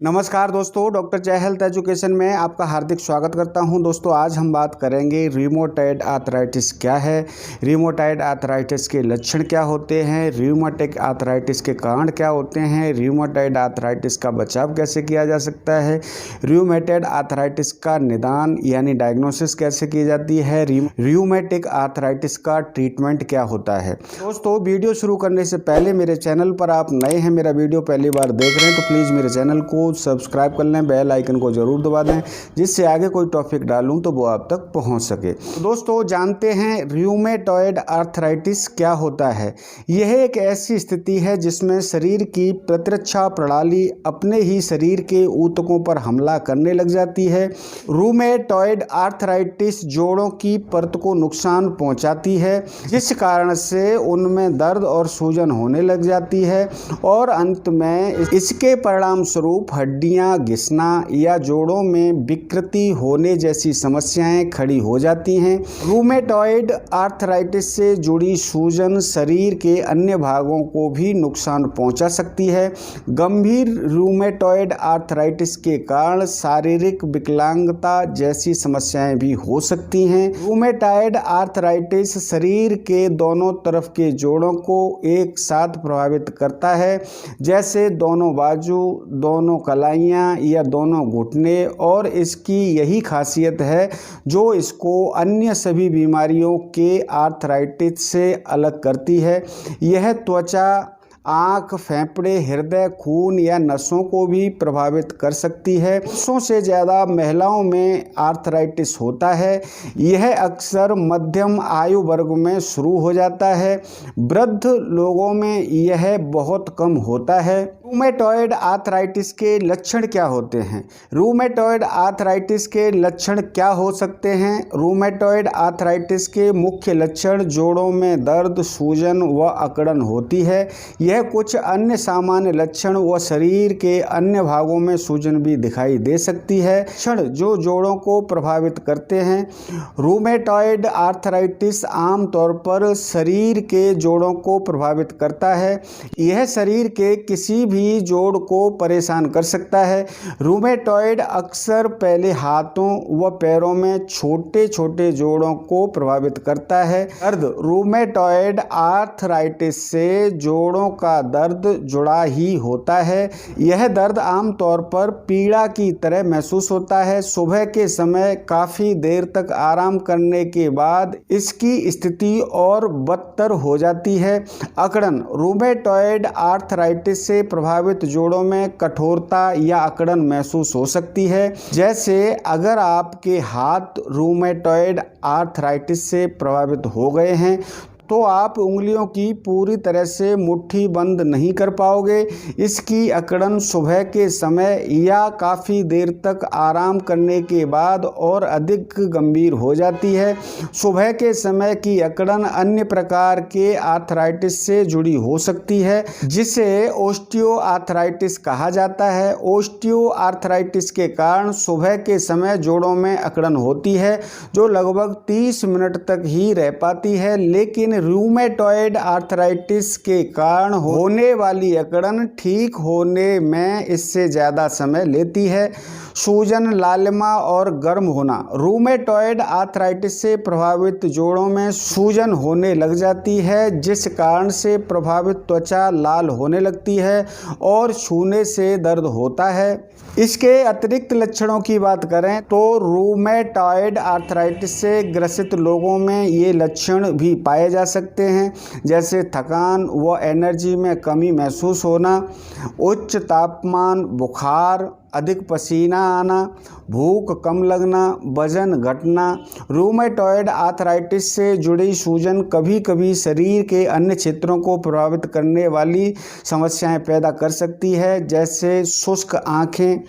नमस्कार दोस्तों, डॉक्टर जय हेल्थ एजुकेशन में आपका हार्दिक स्वागत करता हूं। दोस्तों आज हम बात करेंगे रूमेटॉइड आर्थराइटिस क्या है, रूमेटॉइड आर्थराइटिस के लक्षण क्या होते हैं, रूमेटिक आर्थराइटिस के कारण क्या होते हैं, रूमेटॉइड आर्थराइटिस का बचाव कैसे किया जा सकता है, रूमेटॉइड आर्थराइटिस का निदान यानी डायग्नोसिस कैसे की जाती है, रूमेटिक आर्थराइटिस का ट्रीटमेंट क्या होता है। दोस्तों वीडियो शुरू करने से पहले मेरे चैनल पर आप नए हैं, मेरा वीडियो पहली बार देख रहे हैं तो प्लीज़ मेरे चैनल को सब्सक्राइब कर लें, बेल आइकन को जरूर दबा दें जिससे आगे कोई टॉपिक डालूं तो वो आप तक पहुंच सके। तो दोस्तों जानते हैं रूमेटॉइड आर्थराइटिस क्या होता है। यह एक ऐसी स्थिति है जिसमें शरीर की प्रतिरक्षा प्रणाली अपने ही शरीर के ऊतकों पर हमला करने लग जाती है। रूमेटॉइड आर्थराइटिस जोड़ों की परत को नुकसान पहुंचाती है जिस कारण से उनमें दर्द और सूजन होने लग जाती है और अंत में इसके परिणाम स्वरूप हड्डियां घिसना या जोड़ों में विकृति होने जैसी समस्याएं खड़ी हो जाती हैं। रूमेटॉइड आर्थराइटिस से जुड़ी सूजन शरीर के अन्य भागों को भी नुकसान पहुंचा सकती है। गंभीर रूमेटॉइड आर्थराइटिस के कारण शारीरिक विकलांगता जैसी समस्याएं भी हो सकती हैं। रूमेटॉइड आर्थराइटिस शरीर के दोनों तरफ के जोड़ों को एक साथ प्रभावित करता है, जैसे दोनों बाजू, दोनों कलाइयाँ या दोनों घुटने, और इसकी यही खासियत है जो इसको अन्य सभी बीमारियों के आर्थराइटिस से अलग करती है। यह त्वचा, आँख, फेफड़े, हृदय, खून या नसों को भी प्रभावित कर सकती है। पुरुषों से ज़्यादा महिलाओं में आर्थराइटिस होता है। यह अक्सर मध्यम आयु वर्ग में शुरू हो जाता है। वृद्ध लोगों में यह बहुत कम होता है। रूमेटॉइड आर्थराइटिस के लक्षण क्या होते हैं? रूमेटॉइड आर्थराइटिस के लक्षण क्या हो सकते हैं? रूमेटॉइड आर्थराइटिस के मुख्य लक्षण जोड़ों में दर्द, सूजन व अकड़न होती है। यह कुछ अन्य सामान्य लक्षण व शरीर के अन्य भागों में सूजन भी दिखाई दे सकती है। लक्षण जो जोड़ों को प्रभावित करते हैं। रूमेटॉइड आर्थराइटिस आमतौर पर शरीर के जोड़ों को प्रभावित करता है। यह शरीर के किसी भी जोड़ को परेशान कर सकता है। रूमेटॉइड अक्सर पहले हाथों व पैरों में छोटे छोटे जोड़ों को प्रभावित करता है। दर्द, रूमेटॉइड आर्थराइटिस से जोड़ों का दर्द जुड़ा ही होता है। यह दर्द आमतौर पर पीड़ा की तरह महसूस होता है। सुबह के समय काफी देर तक आराम करने के बाद इसकी स्थिति और बदतर हो जाती है। अकड़न, रूमेटॉइड आर्थराइटिस से प्रभावित जोड़ों में कठोरता या अकड़न महसूस हो सकती है। जैसे अगर आपके हाथ रूमेटॉइड आर्थराइटिस से प्रभावित हो गए हैं तो आप उंगलियों की पूरी तरह से मुट्ठी बंद नहीं कर पाओगे। इसकी अकड़न सुबह के समय या काफ़ी देर तक आराम करने के बाद और अधिक गंभीर हो जाती है। सुबह के समय की अकड़न अन्य प्रकार के आर्थराइटिस से जुड़ी हो सकती है जिसे ओस्टियो आर्थराइटिस कहा जाता है। ओस्टियो आर्थराइटिस के कारण सुबह के समय जोड़ों में अकड़न होती है जो लगभग 30 मिनट तक ही रह पाती है, लेकिन रूमेटॉइड आर्थराइटिस के कारण होने वाली अकड़न ठीक होने में इससे ज़्यादा समय लेती है। सूजन, लालिमा और गर्म होना, रूमेटॉइड आर्थराइटिस से प्रभावित जोड़ों में सूजन होने लग जाती है जिस कारण से प्रभावित त्वचा लाल होने लगती है और छूने से दर्द होता है। इसके अतिरिक्त लक्षणों की बात करें तो रूमेटॉइड आर्थराइटिस से ग्रसित लोगों में ये लक्षण भी पाए जा सकते हैं, जैसे थकान व एनर्जी में कमी महसूस होना, उच्च तापमान, बुखार, अधिक पसीना आना, भूख कम लगना, वजन घटना। रूमेटॉइड आर्थराइटिस से जुड़ी सूजन कभी कभी शरीर के अन्य क्षेत्रों को प्रभावित करने वाली समस्याएं पैदा कर सकती है, जैसे शुष्क आँखें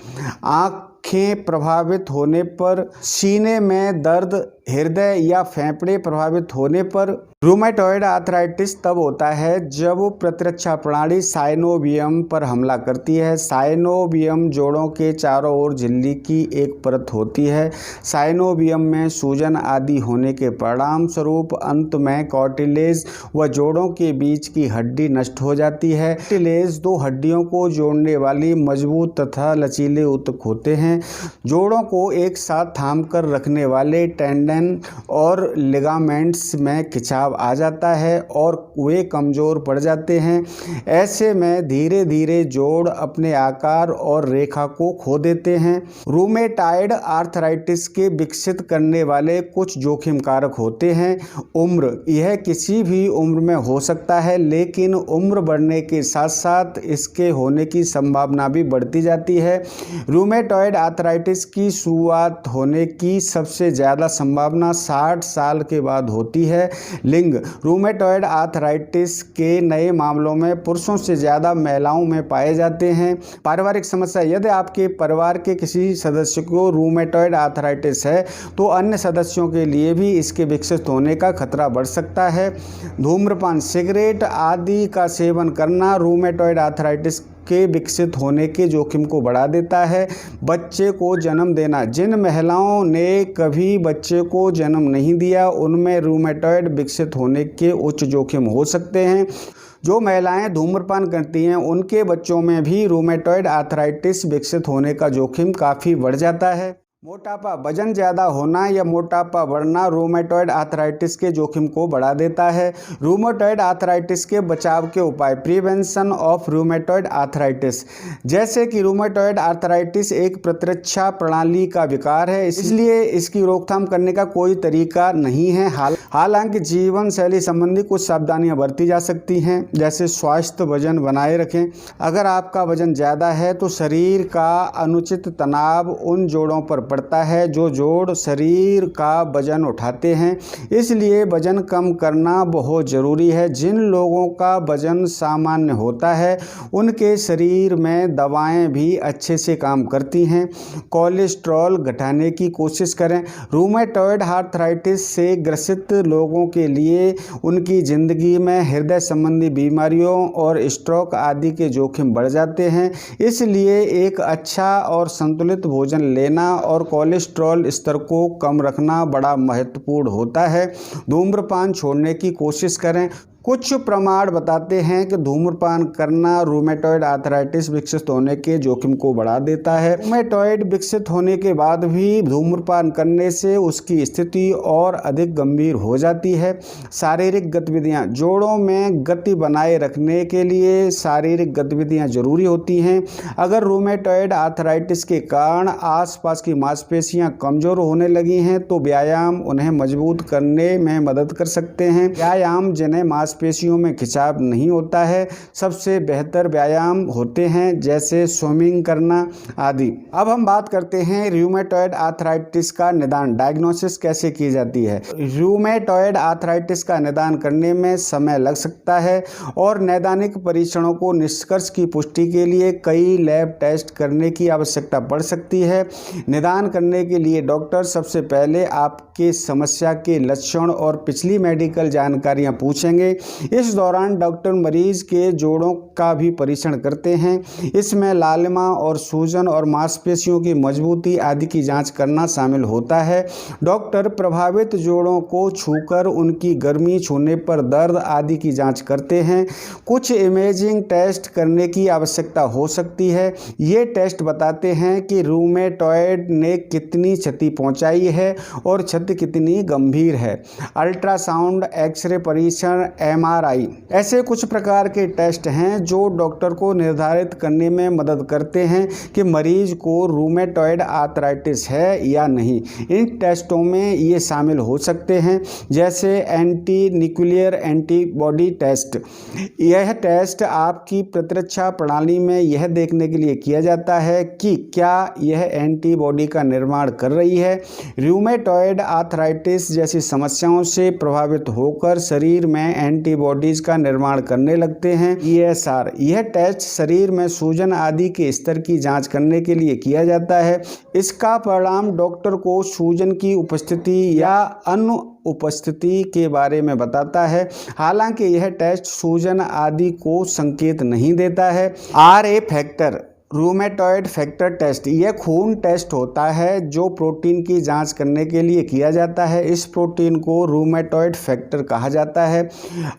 प्रभावित होने पर, सीने में दर्द हृदय या फेफड़े प्रभावित होने पर। रूमेटॉइड आर्थराइटिस तब होता है जब प्रतिरक्षा प्रणाली साइनोवियम पर हमला करती है। साइनोवियम जोड़ों के चारों ओर झिल्ली की एक परत होती है। साइनोवियम में सूजन आदि होने के परिणाम स्वरूप अंत में कार्टिलेज व जोड़ों के बीच की हड्डी नष्ट हो जाती है। कार्टिलेज दो हड्डियों को जोड़ने वाली मजबूत तथा लचीले ऊतक होते हैं। जोड़ों को एक साथ थाम कर रखने वाले टेंडन और लिगामेंट्स में खिंचाव आ जाता है और वे कमजोर पड़ जाते हैं। ऐसे में धीरे धीरे जोड़ अपने आकार और रेखा को खो देते हैं। रूमेटाइड आर्थराइटिस के विकसित करने वाले कुछ जोखिम कारक होते हैं। उम्र, यह किसी भी उम्र में हो सकता है, लेकिन उम्र बढ़ने के साथ साथ इसके होने की संभावना भी बढ़ती जाती है। रूमेटॉइड आर्थराइटिस की शुरुआत होने की सबसे ज़्यादा संभावना 60 साल के बाद होती है। लिंग, रूमेटॉइड आर्थराइटिस के नए मामलों में पुरुषों से ज़्यादा महिलाओं में पाए जाते हैं। पारिवारिक समस्या, यदि आपके परिवार के किसी सदस्य को रूमेटॉइड आर्थराइटिस है तो अन्य सदस्यों के लिए भी इसके विकसित होने का खतरा बढ़ सकता है। धूम्रपान, सिगरेट आदि का सेवन करना रूमेटॉइड आर्थराइटिस के विकसित होने के जोखिम को बढ़ा देता है। बच्चे को जन्म देना, जिन महिलाओं ने कभी बच्चे को जन्म नहीं दिया उनमें रूमेटॉइड विकसित होने के उच्च जोखिम हो सकते हैं। जो महिलाएं धूम्रपान करती हैं उनके बच्चों में भी रूमेटॉइड आर्थराइटिस विकसित होने का जोखिम काफ़ी बढ़ जाता है। मोटापा, वजन ज़्यादा होना या मोटापा बढ़ना रूमेटॉइड आर्थराइटिस के जोखिम को बढ़ा देता है। रूमेटॉइड आर्थराइटिस के बचाव के उपाय, प्रिवेंशन ऑफ रूमेटॉइड आर्थराइटिस। जैसे कि रूमेटॉइड आर्थराइटिस एक प्रतिरक्षा प्रणाली का विकार है, इसलिए इसकी रोकथाम करने का कोई तरीका नहीं है। हालांकि जीवन शैली संबंधी कुछ सावधानियां बरती जा सकती हैं, जैसे स्वास्थ्य वजन बनाए रखें। अगर आपका वजन ज़्यादा है तो शरीर का अनुचित तनाव उन जोड़ों पर पड़ता है जो जोड़ शरीर का वजन उठाते हैं, इसलिए वजन कम करना बहुत ज़रूरी है। जिन लोगों का वजन सामान्य होता है उनके शरीर में दवाएं भी अच्छे से काम करती हैं। कोलेस्ट्रॉल घटाने की कोशिश करें। रूमेटॉइड आर्थराइटिस से ग्रसित लोगों के लिए उनकी ज़िंदगी में हृदय संबंधी बीमारियों और स्ट्रोक आदि के जोखिम बढ़ जाते हैं, इसलिए एक अच्छा और संतुलित भोजन लेना और कोलेस्ट्रॉल स्तर को कम रखना बड़ा महत्वपूर्ण होता है। धूम्रपान छोड़ने की कोशिश करें। कुछ प्रमाण बताते हैं कि धूम्रपान करना रूमेटॉइड आर्थराइटिस विकसित होने के जोखिम को बढ़ा देता है। रूमेटॉइड विकसित होने के बाद भी धूम्रपान करने से उसकी स्थिति और अधिक गंभीर हो जाती है। शारीरिक गतिविधियां, जोड़ों में गति बनाए रखने के लिए शारीरिक गतिविधियां जरूरी होती हैं। अगर रूमेटॉइड आर्थराइटिस के कारण आसपास की मांसपेशियां कमजोर होने लगी हैं तो व्यायाम उन्हें मजबूत करने में मदद कर सकते हैं। व्यायाम जिन्हें मांसपेशियों में खिंचाव नहीं होता है, सबसे बेहतर व्यायाम होते हैं, जैसे स्विमिंग करना आदि। अब हम बात करते हैं रूमेटॉइड आर्थराइटिस का निदान, डायग्नोसिस कैसे की जाती है। रूमेटॉइड आर्थराइटिस का निदान करने में समय लग सकता है और नैदानिक परीक्षणों को निष्कर्ष की पुष्टि के लिए कई लैब टेस्ट करने की आवश्यकता पड़ सकती है। निदान करने के लिए डॉक्टर सबसे पहले आपके समस्या के लक्षण और पिछली मेडिकल जानकारियां पूछेंगे। इस दौरान डॉक्टर मरीज के जोड़ों का भी परीक्षण करते हैं। इसमें लालिमा और सूजन और मांसपेशियों की मजबूती आदि की जांच करना शामिल होता है। डॉक्टर प्रभावित जोड़ों को छूकर उनकी गर्मी, छूने पर दर्द आदि की जांच करते हैं। कुछ इमेजिंग टेस्ट करने की आवश्यकता हो सकती है। ये टेस्ट बताते हैं कि रूमेटॉइड ने कितनी क्षति पहुंचाई है और क्षति कितनी गंभीर है। अल्ट्रासाउंड, एक्सरे परीक्षण, MRI, ऐसे कुछ प्रकार के टेस्ट हैं जो डॉक्टर को निर्धारित करने में मदद करते हैं कि मरीज को रूमेटॉइड आर्थराइटिस है या नहीं। इन टेस्टों में ये शामिल हो सकते हैं, जैसे एंटी न्यूक्लियर एंटीबॉडी टेस्ट। यह टेस्ट आपकी प्रतिरक्षा प्रणाली में यह देखने के लिए किया जाता है कि क्या यह एंटीबॉडी का निर्माण कर रही है। रूमेटॉइड आर्थराइटिस जैसी समस्याओं से प्रभावित होकर शरीर में एंटीबॉडीज का निर्माण करने लगते हैं। ESR यह टेस्ट शरीर में सूजन आदि के स्तर की जांच करने के लिए किया जाता है। इसका परिणाम डॉक्टर को सूजन की उपस्थिति या अनुपस्थिति के बारे में बताता है। हालांकि यह टेस्ट सूजन आदि को संकेत नहीं देता है। RA factor rheumatoid factor test यह खून टेस्ट होता है जो प्रोटीन की जांच करने के लिए किया जाता है। इस प्रोटीन को रूमेटॉइड फैक्टर कहा जाता है।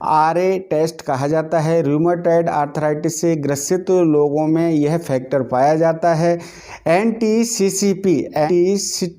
RA टेस्ट कहा जाता है। रूमेटॉइड आर्थराइटिस से ग्रसित लोगों में यह फैक्टर पाया जाता है। NTCCP anticitrullinated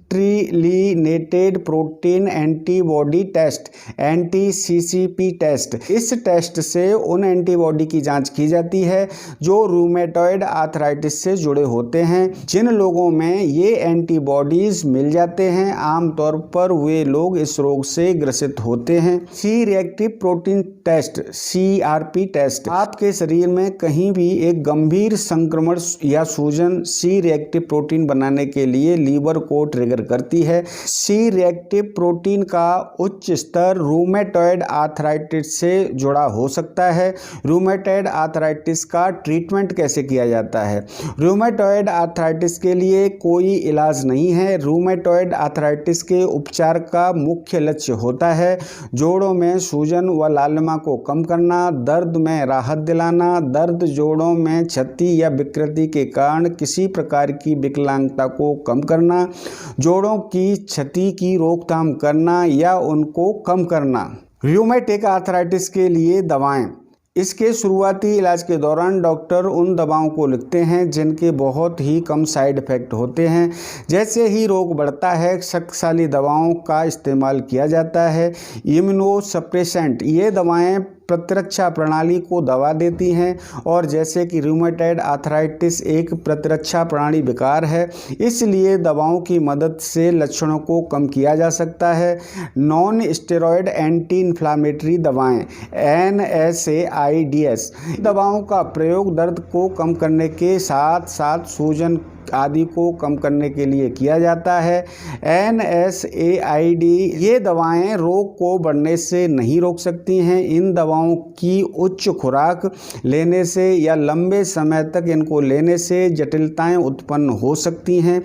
protein antibody test NTCCP test, इस टेस्ट से उन एंटीबॉडी की जांच की जाती है जो रूमेटॉइड आर्थराइटिस से जुड़े होते हैं। जिन लोगों में ये एंटीबॉडीज मिल जाते हैं आमतौर पर वे लोग इस रोग से ग्रसित होते हैं। C reactive protein test CRP test आपके शरीर में कहीं भी एक गंभीर संक्रमण या सूजन सी रिएक्टिव प्रोटीन बनाने के लिए लीवर को ट्रिगर करती है। सी रिएक्टिव प्रोटीन का उच्च स्तर रूमेटॉइड आर्थराइटिस से जुड़ा हो सकता है। रूमेटॉइड आर्थराइटिस का ट्रीटमेंट कैसे किया जाता है? रूमेटॉइड आर्थराइटिस के लिए कोई इलाज नहीं है। रूमेटॉइड आर्थराइटिस के उपचार का मुख्य लक्ष्य होता है जोड़ों में सूजन व लालिमा को कम करना, दर्द में राहत दिलाना, दर्द जोड़ों में क्षति या विकृति के कारण किसी प्रकार की विकलांगता को कम करना, जोड़ों की क्षति की रोकथाम करना या उनको कम करना। रूमेटिक आर्थराइटिस के लिए दवाएं। इसके शुरुआती इलाज के दौरान डॉक्टर उन दवाओं को लिखते हैं जिनके बहुत ही कम साइड इफ़ेक्ट होते हैं। जैसे ही रोग बढ़ता है शक्तिशाली दवाओं का इस्तेमाल किया जाता है। इम्यूनोसप्रेसेंट ये दवाएं प्रतिरक्षा प्रणाली को दबा देती हैं और जैसे कि रूमेटॉइड आर्थराइटिस एक प्रतिरक्षा प्रणाली विकार है, इसलिए दवाओं की मदद से लक्षणों को कम किया जा सकता है। नॉन स्टेरॉयड एंटी इन्फ्लामेटरी दवाएं NSAIDs दवाओं का प्रयोग दर्द को कम करने के साथ साथ सूजन आदि को कम करने के लिए किया जाता है। NSAID ये दवाएं रोग को बढ़ने से नहीं रोक सकती हैं। इन दवाओं की उच्च खुराक लेने से या लंबे समय तक इनको लेने से जटिलताएं उत्पन्न हो सकती हैं।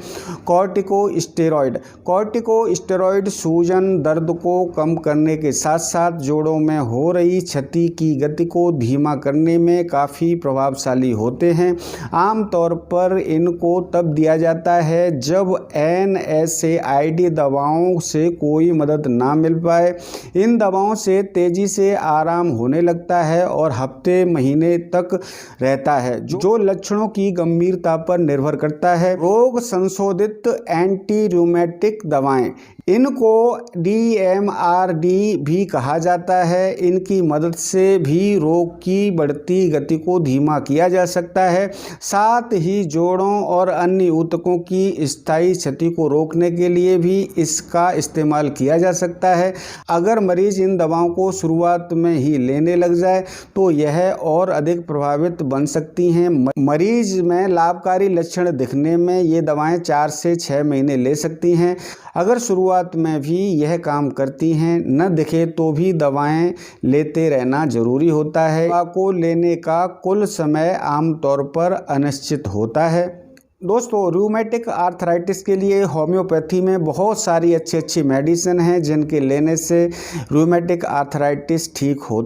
कॉर्टिकोस्टेरॉइड सूजन दर्द को कम करने के साथ साथ जोड़ों में हो रही क्षति की गति को धीमा करने में काफ़ी प्रभावशाली होते हैं। आमतौर पर इनको तब दिया जाता है जब NSAID दवाओं से कोई मदद ना मिल पाए। इन दवाओं से तेजी से आराम होने लगता है और हफ्ते महीने तक रहता है, जो लक्षणों की गंभीरता पर निर्भर करता है। रोग संशोधित एंटी रूमेटिक दवाएं, इनको DMRD भी कहा जाता है। इनकी मदद से भी रोग की बढ़ती गति को धीमा किया जा सकता है। साथ ही जोड़ों और अन्य ऊतकों की स्थायी क्षति को रोकने के लिए भी इसका इस्तेमाल किया जा सकता है। अगर मरीज इन दवाओं को शुरुआत में ही लेने लग जाए तो यह और अधिक प्रभावित बन सकती हैं। मरीज में लाभकारी लक्षण दिखने में ये दवाएं 4 से 6 महीने ले सकती हैं। अगर शुरुआत में भी यह काम करती हैं, न दिखे तो भी दवाएं लेते रहना जरूरी होता है। दवा को लेने का कुल समय आमतौर पर अनिश्चित होता है। दोस्तों, रूमेटिक आर्थराइटिस के लिए होम्योपैथी में बहुत सारी अच्छी मेडिसिन हैं जिनके लेने से रूमेटिक आर्थराइटिस ठीक होता है।